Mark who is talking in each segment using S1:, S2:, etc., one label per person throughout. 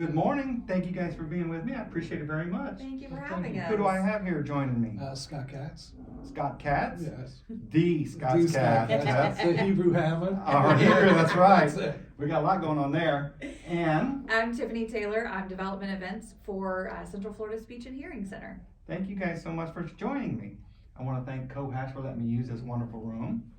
S1: Good morning. Thank you guys for being with me. I appreciate it very much.
S2: Thank you for
S3: Well,
S2: having us.
S1: Who do I have here joining me?
S3: Scott Katz.
S1: Scott Katz?
S3: Yes.
S1: The Scott
S3: The Scott
S1: Katz.
S3: Katz. That's the Hebrew Hammond.
S1: Oh, here, that's right.
S3: That's it.
S1: We got a lot going on there. And
S2: I'm Tiffany Taylor. I'm Development Events for Central Florida Speech and Hearing Center.
S1: thank you guys so much for joining me. I want to thank Cohash for letting me use this wonderful room.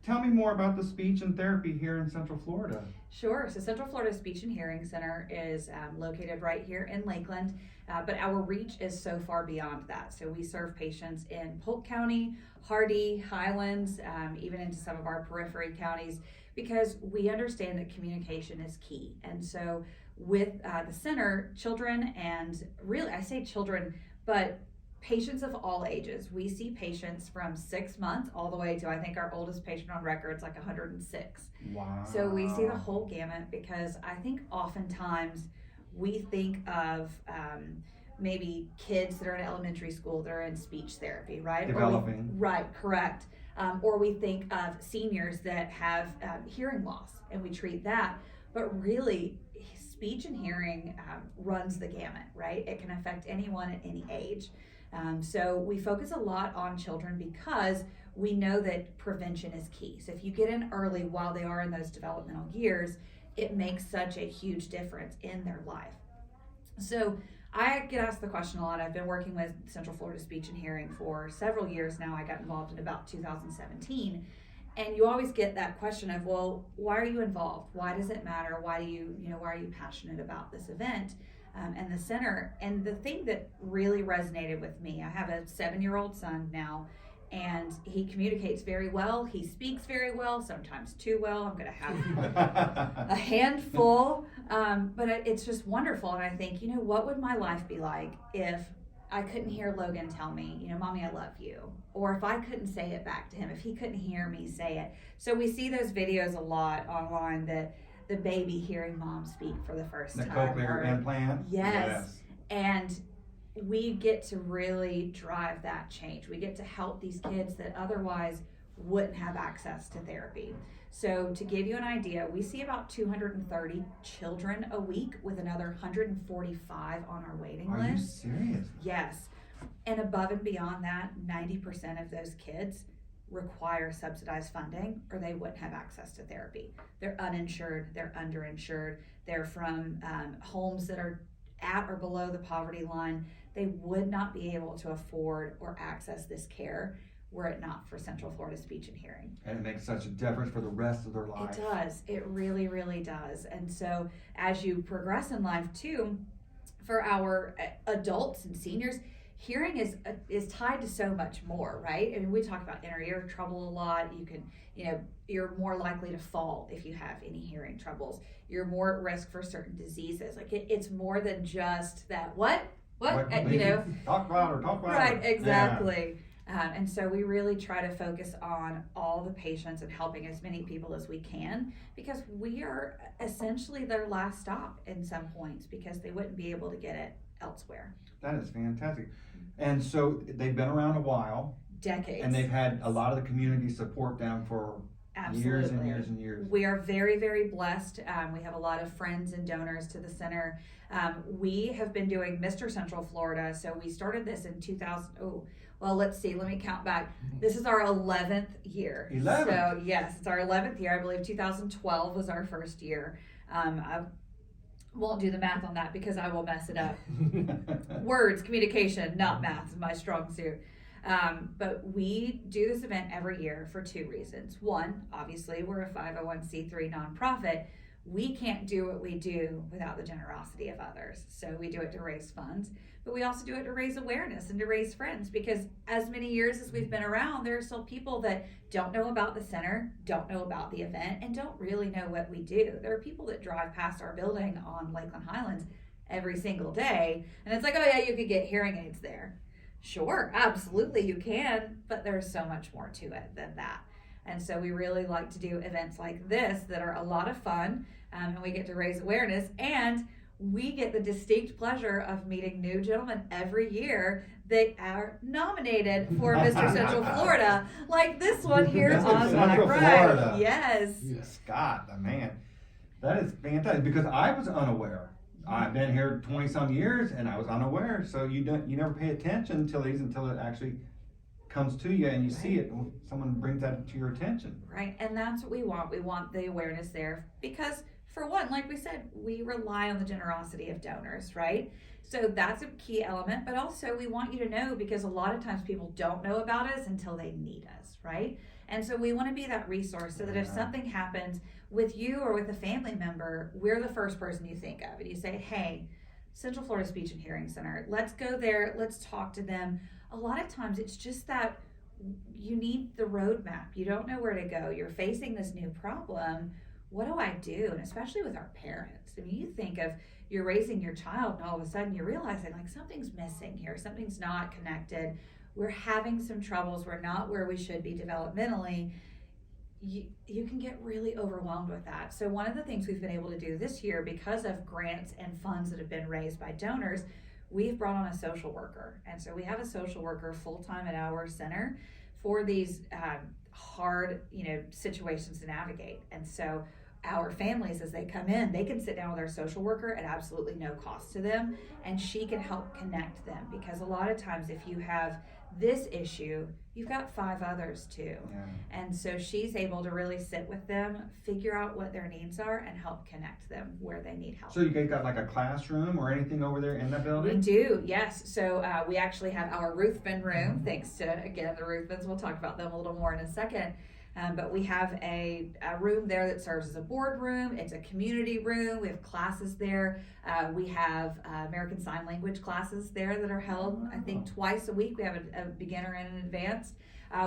S1: Tell me more about the speech and therapy here in Central Florida.
S2: Sure. So Central Florida Speech and Hearing Center is located right here in Lakeland, but our reach is so far beyond that. So we serve patients in Polk County, Hardy, Highlands, even into some of our periphery counties, because we understand that communication is key. And so with the center, children, and really I say children, but patients of all ages. We see patients from 6 months all the way to, I think our oldest patient on record is like 106.
S1: Wow.
S2: So we see the whole gamut, because I think oftentimes we think of maybe kids that are in elementary school that are in speech therapy, right?
S1: Developing.
S2: Right, correct. Or we think of seniors that have hearing loss, and we treat that. But really, speech and hearing runs the gamut, right? It can affect anyone at any age. So we focus a lot on children because we know that prevention is key. So if you get in early while they are in those developmental years, it makes such a huge difference in their life. So I get asked the question a lot. I've been working with Central Florida Speech and Hearing for several years now. I got involved in about 2017. And you always get that question of, well, why are you involved? Why does it matter? Why are you passionate about this event? And the center. And the thing that really resonated with me, I have a 7-year-old son now, and he communicates very well. He speaks very well, sometimes too well. I'm going to have a handful, but it's just wonderful. And I think, what would my life be like if I couldn't hear Logan tell me, Mommy, I love you. Or if I couldn't say it back to him, if he couldn't hear me say it. So we see those videos a lot online, that the baby hearing mom speak for the first
S1: The
S2: time.
S1: cochlear implant?
S2: Yes. And we get to really drive that change. We get to help these kids that otherwise wouldn't have access to therapy. So to give you an idea, we see about 230 children a week, with another 145 on our waiting
S1: Are you
S2: list.
S1: serious?
S2: Yes. And above and beyond that, 90% of those kids require subsidized funding, or they wouldn't have access to therapy. They're uninsured, they're underinsured, they're from homes that are at or below the poverty line. They would not be able to afford or access this care were it not for Central Florida Speech and Hearing.
S1: And it makes such a difference for the rest of their life.
S2: It does. It really, really does. And so as you progress in life too, for our adults and seniors, hearing is tied to so much more, right? I mean, we talk about inner ear trouble a lot. You can, you're more likely to fall if you have any hearing troubles. You're more at risk for certain diseases. Like it's more than just that. What?
S1: Talk louder, talk louder.
S2: Right, exactly. Yeah. And so we really try to focus on all the patients and helping as many people as we can, because we are essentially their last stop in some points, because they wouldn't be able to get it elsewhere.
S1: That is fantastic. And so they've been around a while.
S2: Decades.
S1: And they've had a lot of the community support them for years and years and years.
S2: We are very, very blessed. We have a lot of friends and donors to the center. We have been doing Mr. Central Florida. So we started this in 2000. Let's see. Let me count back. This is our 11th year.
S1: 11th?
S2: So yes, it's our 11th year. I believe 2012 was our first year. I won't do the math on that because I will mess it up. Words, communication, not math is my strong suit. But we do this event every year for 2 reasons. One, obviously, we're a 501c3 nonprofit. We can't do what we do without the generosity of others. So we do it to raise funds, but we also do it to raise awareness and to raise friends, because as many years as we've been around, there are still people that don't know about the center, don't know about the event, and don't really know what we do. There are people that drive past our building on Lakeland Highlands every single day, and it's like, oh yeah, you could get hearing aids there. Sure, absolutely you can, but there's so much more to it than that. And so we really like to do events like this that are a lot of fun, and we get to raise awareness, and we get the distinct pleasure of meeting new gentlemen every year that are nominated for Mr. Central Florida, like this one here
S1: Mr.
S2: on my
S1: Central
S2: right.
S1: Florida.
S2: Yes.
S1: Scott, the man. That is fantastic, because I was unaware. I've been here 20-some years and I was unaware. So you never pay attention until it actually comes to you and you see it. Someone brings that to your attention.
S2: Right, and that's what we want. We want the awareness there because, for one, like we said, we rely on the generosity of donors, right? So that's a key element, but also we want you to know because a lot of times people don't know about us until they need us, right? And so we want to be that resource so that if something happens with you or with a family member, we're the first person you think of. And you say, hey, Central Florida Speech and Hearing Center, let's go there, let's talk to them. A lot of times it's just that you need the roadmap. You don't know where to go. You're facing this new problem. What do I do? And especially with our parents. I mean, you think of you're raising your child and all of a sudden you're realizing like something's missing here. Something's not connected. We're having some troubles. We're not where we should be developmentally. You can get really overwhelmed with that. So one of the things we've been able to do this year because of grants and funds that have been raised by donors, we've brought on a social worker. And so we have a social worker full-time at our center for these hard, situations to navigate. And so our families, as they come in, they can sit down with our social worker at absolutely no cost to them, and she can help connect them. Because a lot of times if you have this issue, you've got 5 others too.
S1: Yeah.
S2: And so she's able to really sit with them, figure out what their needs are, and help connect them where they need help.
S1: So you guys got like a classroom or anything over there in the building?
S2: We do, yes. So we actually have our Ruthven room, thanks to, again, the Ruthvens. We'll talk about them a little more in a second. But we have a room there that serves as a board room. It's a community room. We have classes there. We have American Sign Language classes there that are held, I think, twice a week. We have a beginner and an advanced.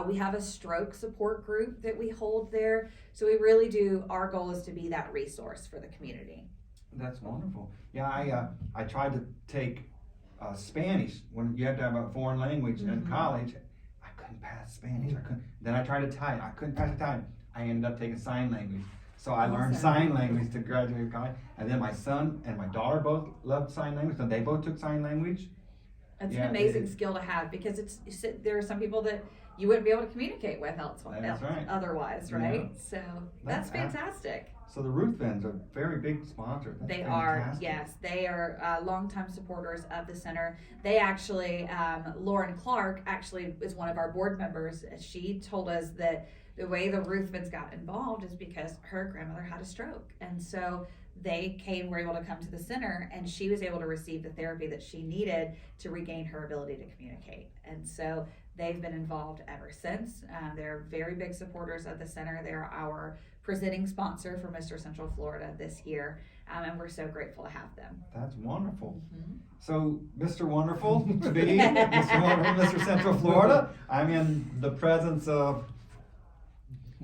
S2: We have a stroke support group that we hold there. So we really do, our goal is to be that resource for the community.
S1: That's wonderful. Yeah, I tried to take Spanish when you have to have a foreign language in college. I couldn't pass Spanish. Then I tried Italian. I couldn't pass Italian. I ended up taking sign language. So I learned sign language to graduate college. And then my son and my daughter both loved sign language, so they both took sign language.
S2: It's an amazing skill to have because there are some people that you wouldn't be able to communicate with otherwise, right? Yeah. So that's fantastic.
S1: So the Ruthvens are a very big sponsor. That's
S2: they
S1: fantastic.
S2: Are, yes. They are longtime supporters of the center. They actually, Lauren Clark actually is one of our board members. She told us that the way the Ruthvens got involved is because her grandmother had a stroke. And so they were able to come to the center, and she was able to receive the therapy that she needed to regain her ability to communicate. And so they've been involved ever since. They're very big supporters of the center. They're our presenting sponsor for Mr. Central Florida this year, and we're so grateful to have them.
S1: That's wonderful. Mm-hmm. So, Mr. Wonderful to be, Mr. Wonderful, Mr. Central Florida, I'm in the presence of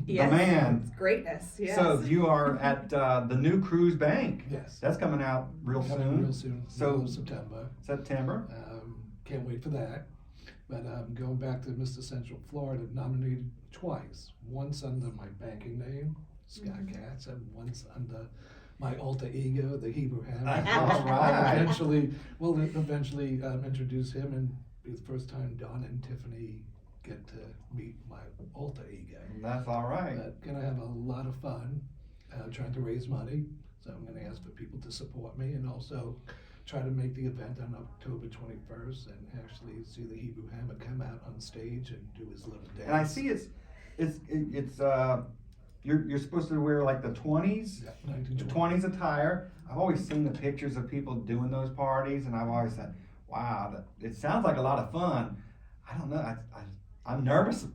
S1: the man.
S2: It's greatness, yes.
S1: So, you are at the new Cruise Bank.
S3: Yes.
S1: That's coming out real soon.
S3: So, September.
S1: September.
S3: Can't wait for that. But going back to Mr. Central Florida, nominated twice. Once under my banking name, Scott Katz, and once under my alter ego, the Hebrew Hammer.
S1: All right.
S3: Eventually introduce him, and be the first time Don and Tiffany get to meet my alter ego.
S1: That's all right.
S3: But gonna have a lot of fun trying to raise money. So I'm gonna ask for people to support me, and also try to make the event on October 21st and actually see the Hebrew Hammer come out on stage and do his little dance.
S1: And I see it's you're supposed to wear like the 20s, the 20s attire. I've always seen the pictures of people doing those parties, and I've always said, wow, it sounds like a lot of fun. I don't know, I'm nervous.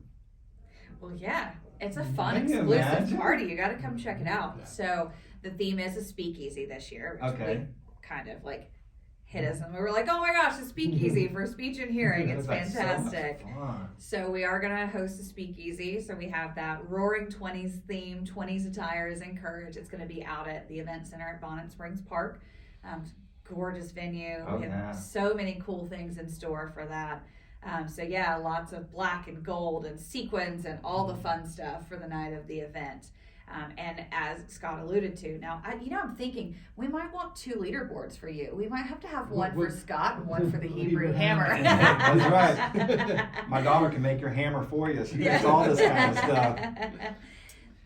S2: Well, yeah, it's a fun, exclusive party. You got to come check it out. Yeah. So the theme is a speakeasy this year, which we kind of like hit us, and we were like, oh my gosh, a speakeasy for speech and hearing. It's fantastic. So we are going to host a speakeasy. So we have that Roaring 20s theme. 20s attire is encouraged. It's going to be out at the event center at Bonnet Springs Park. Gorgeous venue. We have so many cool things in store for that. So yeah, lots of black and gold and sequins and all the fun stuff for the night of the event. And as Scott alluded to, now I'm thinking we might want 2 leaderboards for you. We might have to have one for Scott and one for the Hebrew Hammer.
S1: That's right. My daughter can make your hammer for you. She makes all this kind of stuff.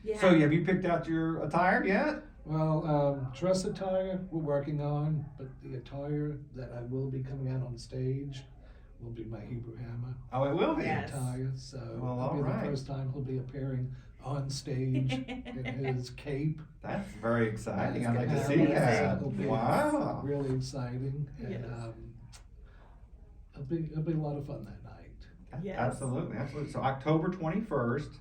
S1: Yeah. So have you picked out your attire yet?
S3: Well, dress attire we're working on, but the attire that I will be coming out on stage will be my Hebrew Hammer
S1: Oh, it will be.
S2: Yes.
S3: attire. So
S1: Well,
S3: it'll
S1: all
S3: be
S1: right.
S3: the first time he'll be appearing on stage in his cape.
S1: That's very exciting.
S3: That's
S1: I'd like
S3: gonna
S1: to
S3: be
S1: see
S2: amazing.
S1: that.
S3: It'll be
S1: Wow.
S3: really exciting, and
S2: Yes.
S3: it'll be a lot of fun that night.
S2: Yes.
S1: Absolutely, absolutely. So October 21st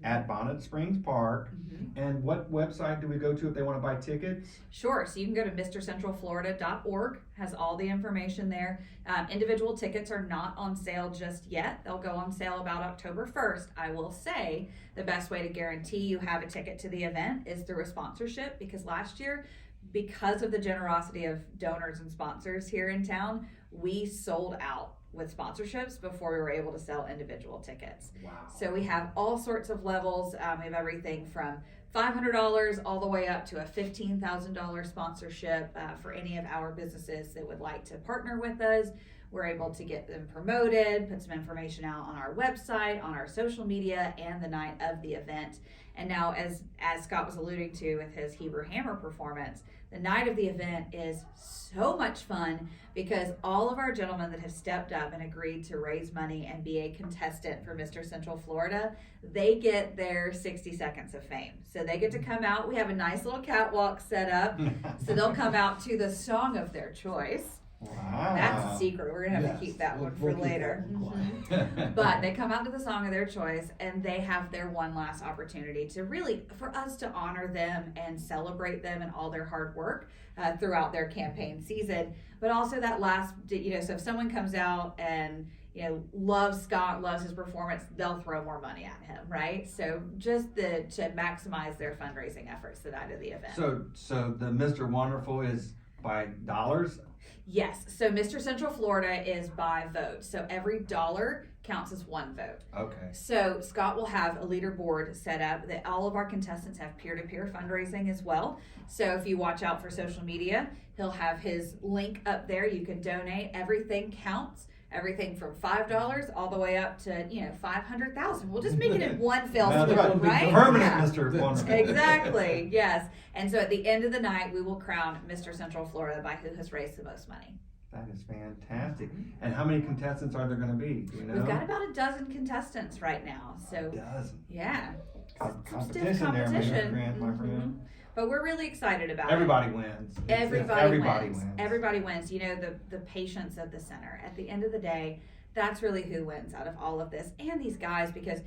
S1: at Bonnet Springs Park.
S2: Mhm.
S1: And what website do we go to if they want to buy tickets?
S2: Sure. So you can go to MrCentralFlorida.org, has all the information there. Individual tickets are not on sale just yet. They'll go on sale about October 1st. I will say the best way to guarantee you have a ticket to the event is through a sponsorship, because last year, because of the generosity of donors and sponsors here in town, we sold out with sponsorships before we were able to sell individual tickets.
S1: Wow.
S2: So we have all sorts of levels. We have everything from $500 all the way up to a $15,000 sponsorship for any of our businesses that would like to partner with us. We're able to get them promoted, put some information out on our website, on our social media, and the night of the event. And now, as Scott was alluding to with his Hebrew Hammer performance, the night of the event is so much fun because all of our gentlemen that have stepped up and agreed to raise money and be a contestant for Mr. Central Florida, they get their 60 seconds of fame. So they get to come out. We have a nice little catwalk set up. So they'll come out to the song of their choice.
S1: Wow.
S2: That's a secret. We're going to have to
S3: Yes,
S2: keep that
S3: we'll-
S2: one for
S3: we'll keep
S2: later.
S3: that one quiet.
S2: But they come out to the song of their choice, and they have their one last opportunity to really, for us to honor them and celebrate them and all their hard work throughout their campaign season. But also that last, so if someone comes out and, loves Scott, loves his performance, they'll throw more money at him, right? So just to maximize their fundraising efforts the night of the event.
S1: So the Mr. Wonderful is by dollars?
S2: Yes. So Mr. Central Florida is by vote. So every dollar counts as one vote.
S1: Okay.
S2: So Scott will have a leaderboard set up that all of our contestants have peer-to-peer fundraising as well. So if you watch out for social media, he'll have his link up there. You can donate. Everything counts. Everything from $5 all the way up to 500,000. We'll just make it in one fell
S1: That's
S2: swoop,
S1: right.
S2: right?
S1: Permanent
S2: Yeah.
S1: Mr. Wonderful.
S2: Exactly. Yes. And so at the end of the night, we will crown Mr. Central Florida by who has raised the most money.
S1: That is fantastic. And how many contestants are there going to be? Do you know?
S2: We've got about a dozen contestants right now. So
S1: A dozen.
S2: yeah, some
S1: Competition
S2: stiff
S1: there,
S2: competition.
S1: my friend.
S2: But we're really excited about
S1: Everybody wins.
S2: it. Everybody
S1: Everybody
S2: wins.
S1: wins.
S2: Everybody wins. The patience of the center. At the end of the day, that's really who wins out of all of this. And these guys, because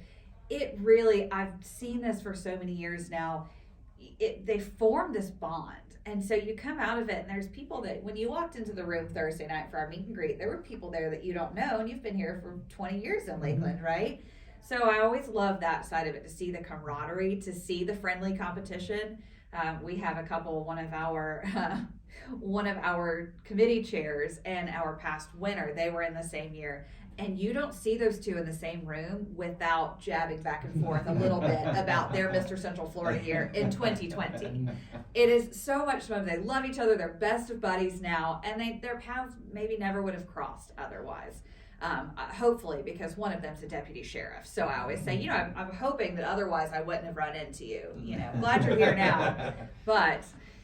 S2: it really, I've seen this for so many years now, they form this bond. And so you come out of it, and there's people that, when you walked into the room Thursday night for our meet and greet, there were people there that you don't know, and you've been here for 20 years in Lakeland, right? So I always love that side of it, to see the camaraderie, to see the friendly competition. We have a couple, one of our committee chairs and our past winner, they were in the same year. And you don't see those two in the same room without jabbing back and forth a little bit about their Mr. Central Florida year in 2020. It is so much fun. They love each other. They're best of buddies now. And their paths maybe never would have crossed otherwise. Hopefully, because one of them's a deputy sheriff. So I always say, I'm hoping that otherwise I wouldn't have run into you. Glad you're here now. But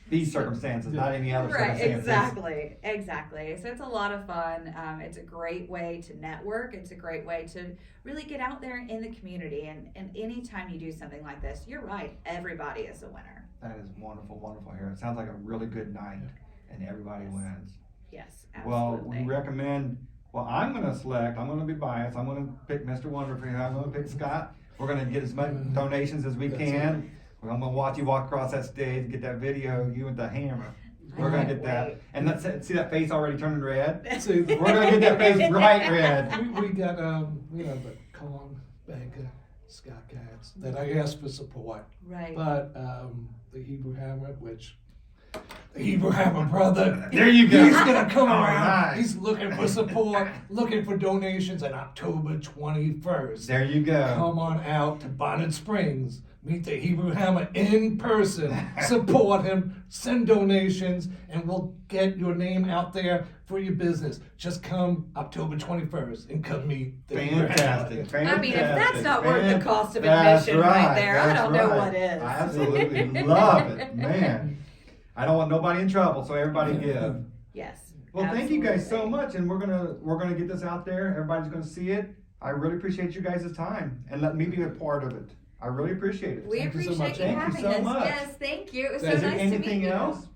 S1: These circumstances, not any other
S2: right,
S1: circumstances.
S2: exactly. So it's a lot of fun. It's a great way to network. It's a great way to really get out there in the community. And anytime you do something like this, you're right, everybody is a winner.
S1: That is wonderful, wonderful here. It sounds like a really good night, and everybody wins.
S2: Yes,
S1: Well,
S2: absolutely.
S1: we recommend, I'm going to be biased. I'm going to pick Mr. Wonderful here. I'm going to pick Scott. We're going to get as much donations as we
S3: That's
S1: can. I'm going to watch you walk across that stage and get that video, you with the hammer. We're going to get that. And see that face already turning red?
S3: See,
S1: We're going to get that face bright red.
S3: we got the Colin banker, Scott Katz, that I asked for support.
S2: Right.
S3: But the Hebrew Hammer, the Hebrew Hammer brother,
S1: There you go.
S3: he's gonna come
S1: All
S3: around.
S1: right.
S3: He's looking for support, looking for donations on October 21st.
S1: There you go.
S3: Come on out to Bonnet Springs. Meet the Hebrew Hammer in person. Support him. Send donations, and we'll get your name out there for your business. Just come October 21st and come meet the Hebrew Hammer.
S1: Fantastic.
S2: I mean, if that's not worth the cost of admission
S1: That's
S2: right there, I
S1: that's
S2: don't know
S1: right.
S2: what is.
S1: I absolutely love it, man. I don't want nobody in trouble, so everybody give.
S2: Yes.
S1: Well, thank you guys so
S2: absolutely.
S1: much, and we're gonna get this out there. Everybody's gonna see it. I really appreciate you guys' time and let me be a part of it. I really appreciate it.
S2: We
S3: Thank you so
S2: appreciate
S3: much.
S2: you
S1: Thank you
S2: having
S1: so
S2: us.
S1: much.
S2: Yes, thank you. It was so
S1: Is there
S2: nice to meet
S1: anything
S2: you.
S1: else?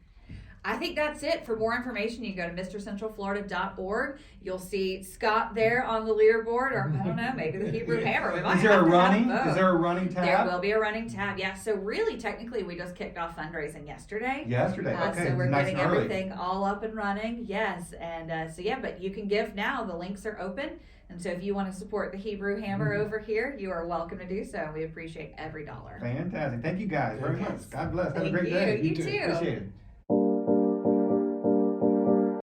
S2: I think that's it. For more information, you can go to MrCentralFlorida.org. You'll see Scott there on the leaderboard, or I don't know, maybe the Hebrew Hammer. We might
S1: Is there
S2: have
S1: a
S2: to have
S1: running?
S2: both.
S1: Is there a running
S2: There
S1: tab?
S2: will be a running tab. Yeah. So really, technically, we just kicked off fundraising yesterday.
S1: Yesterday. Okay.
S2: So we're
S1: nice
S2: getting
S1: and early.
S2: everything all up and running. Yes. And so yeah, but you can give now. The links are open. And so if you want to support the Hebrew Hammer over here, you are welcome to do so. We appreciate every dollar.
S1: Fantastic. Thank you guys very
S2: Yes.
S1: much. God bless. Have a
S2: Thank
S1: great
S2: you.
S1: day.
S2: You
S3: too.
S2: too.
S1: Appreciate it.